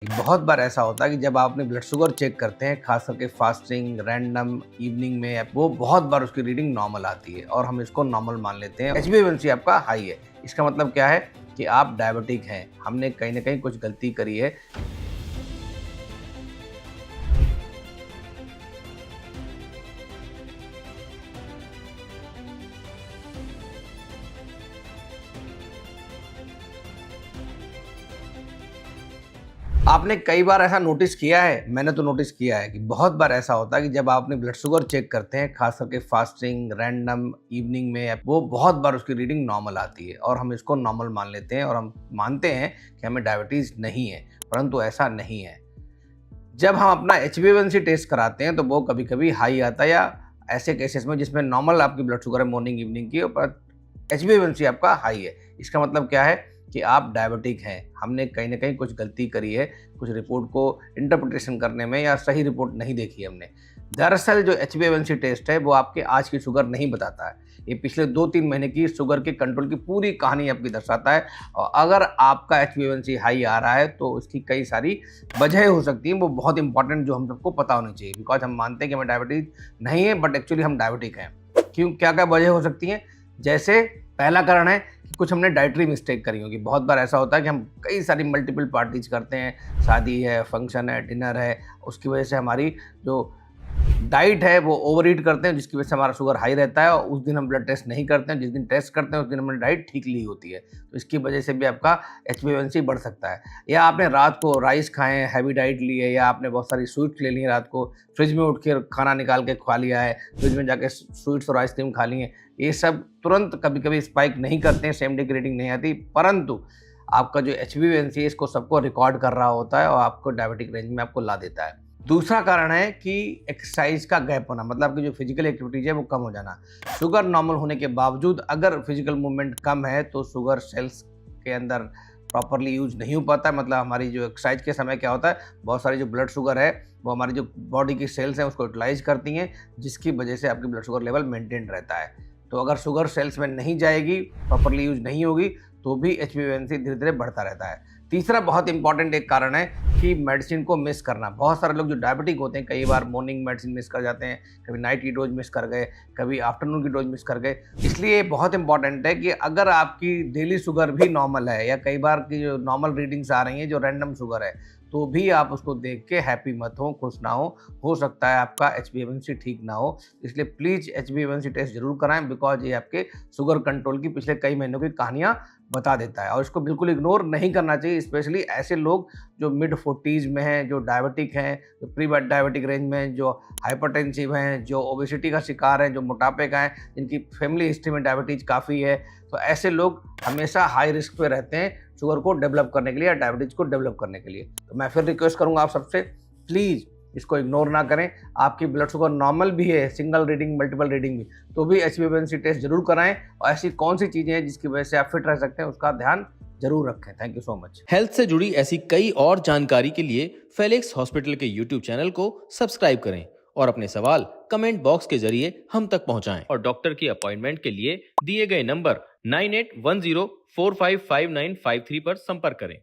बहुत बार ऐसा होता है कि जब आप अपनी ब्लड शुगर चेक करते हैं, खास करके फास्टिंग, रैंडम, इवनिंग में, वो बहुत बार उसकी रीडिंग नॉर्मल आती है और हम इसको नॉर्मल मान लेते हैं। HbA1c आपका हाई है, इसका मतलब क्या है कि आप डायबिटिक हैं। हमने कहीं ना कहीं कुछ गलती करी है। आपने कई बार ऐसा नोटिस किया है, मैंने तो नोटिस किया है कि बहुत बार ऐसा होता है कि जब आप अपनी ब्लड शुगर चेक करते हैं, खास करके फास्टिंग, रैंडम, इवनिंग में, वो बहुत बार उसकी रीडिंग नॉर्मल आती है और हम इसको नॉर्मल मान लेते हैं और हम मानते हैं कि हमें डायबिटीज़ नहीं है, परंतु ऐसा नहीं है। जब हम अपना HbA1c टेस्ट कराते हैं तो वो कभी कभी हाई आता है, या ऐसे केसेस में जिसमें नॉर्मल आपकी ब्लड शुगर है मॉर्निंग इवनिंग की, पर HbA1c आपका हाई है। इसका मतलब क्या है कि आप डायबिटिक हैं। हमने कहीं ना कहीं कुछ गलती करी है, कुछ रिपोर्ट को इंटरप्रिटेशन करने में, या सही रिपोर्ट नहीं देखी हमने। दरअसल जो HbA1c टेस्ट है वो आपके आज की शुगर नहीं बताता है, ये पिछले 2-3 महीने की शुगर के कंट्रोल की पूरी कहानी आपकी दर्शाता है। और अगर आपका HbA1c हाई आ रहा है तो इसकी कई सारी वजह हो सकती हैं, वो बहुत इंपॉर्टेंट, जो हम सबको पता होनी चाहिए। बिकॉज हम मानते हैं कि हमें डायबिटीज नहीं है, बट एक्चुअली हम डायबिटिक हैं। क्यों, क्या क्या वजह हो सकती हैं? जैसे पहला कारण है कि कुछ हमने डाइटरी मिस्टेक करी होगी। बहुत बार ऐसा होता है कि हम कई सारी मल्टीपल पार्टीज करते हैं, शादी है, फंक्शन है, डिनर है, उसकी वजह से हमारी जो डाइट है वो ओवर ईट करते हैं, जिसकी वजह से हमारा शुगर हाई रहता है। और उस दिन हम ब्लड टेस्ट नहीं करते हैं, जिस दिन टेस्ट करते हैं उस दिन हमने डाइट ठीक ली होती है, तो इसकी वजह से भी आपका HbA1c बढ़ सकता है। या आपने रात को राइस खाए, हैवी डाइट ली है, या आपने बहुत सारी स्वीट्स ले ली है रात को, फ्रिज में उठ के खाना निकाल के खा लिया है, फ्रिज में जाके स्वीट्स और आइसक्रीम खा ली है। ये सब तुरंत कभी कभी स्पाइक नहीं करते हैं, सेम डे की रेटिंग नहीं आती, परंतु आपका जो HbA1c है इसको सबको रिकॉर्ड कर रहा होता है और आपको डायबिटिक रेंज में आपको ला देता है। दूसरा कारण है कि एक्सरसाइज का गैप होना, मतलब आपकी जो फिजिकल एक्टिविटीज है वो कम हो जाना। शुगर नॉर्मल होने के बावजूद अगर फिजिकल मूवमेंट कम है तो शुगर सेल्स के अंदर प्रॉपरली यूज नहीं हो पाता। मतलब हमारी जो एक्सरसाइज के समय क्या होता है, बहुत सारी जो ब्लड शुगर है वो हमारी जो बॉडी की सेल्स हैं उसको यूटिलाइज करती हैं, जिसकी वजह से आपकी ब्लड शुगर लेवल मेंटेन रहता है। तो अगर शुगर सेल्स में नहीं जाएगी, प्रॉपरली यूज नहीं होगी, तो भी HbA1c धीरे धीरे बढ़ता रहता है। तीसरा बहुत इंपॉर्टेंट एक कारण है कि मेडिसिन को मिस करना। बहुत सारे लोग जो डायबिटिक होते हैं कई बार मॉर्निंग मेडिसिन मिस कर जाते हैं, कभी नाइट की डोज मिस कर गए, कभी आफ्टरनून की डोज मिस कर गए। इसलिए बहुत इंपॉर्टेंट है कि अगर आपकी डेली शुगर भी नॉर्मल है, या कई बार की जो नॉर्मल रीडिंग्स आ रही हैं जो रैंडम शुगर है, तो भी आप उसको देख के हैप्पी मत हो, खुश ना हो सकता है आपका HbA1c ठीक ना हो। इसलिए प्लीज़ HbA1c टेस्ट जरूर कराएं, बिकॉज ये आपके शुगर कंट्रोल की पिछले कई महीनों की कहानियाँ बता देता है। और इसको बिल्कुल इग्नोर नहीं करना चाहिए, स्पेशली ऐसे लोग जो मिड 40s में हैं, जो डायबिटिक हैं, जो प्री डायबिटिक रेंज में हैं, जो हाइपरटेंसिव हैं, जो ओबेसिटी का शिकार हैं, जो मोटापे का है, जिनकी फैमिली हिस्ट्री में डायबिटीज काफ़ी है। तो ऐसे लोग हमेशा हाई रिस्क पे रहते हैं शुगर को डेवलप करने के लिए या डायबिटीज को डेवलप करने के लिए। तो मैं फिर रिक्वेस्ट करूंगा आप सबसे, प्लीज़ इसको इग्नोर ना करें। आपकी ब्लड शुगर नॉर्मल भी है, सिंगल रीडिंग, मल्टीपल रीडिंग भी, तो भी HbA1c टेस्ट जरूर कराएं। और ऐसी कौन सी चीज़ें हैं जिसकी वजह से आप फिट रह सकते हैं, उसका ध्यान जरूर रखें। Thank you so much. Health से जुड़ी ऐसी कई और जानकारी के लिए फेलिक्स हॉस्पिटल के YouTube चैनल को सब्सक्राइब करें और अपने सवाल कमेंट बॉक्स के जरिए हम तक पहुंचाएं। और डॉक्टर की अपॉइंटमेंट के लिए दिए गए नंबर 9810455953 पर संपर्क करें।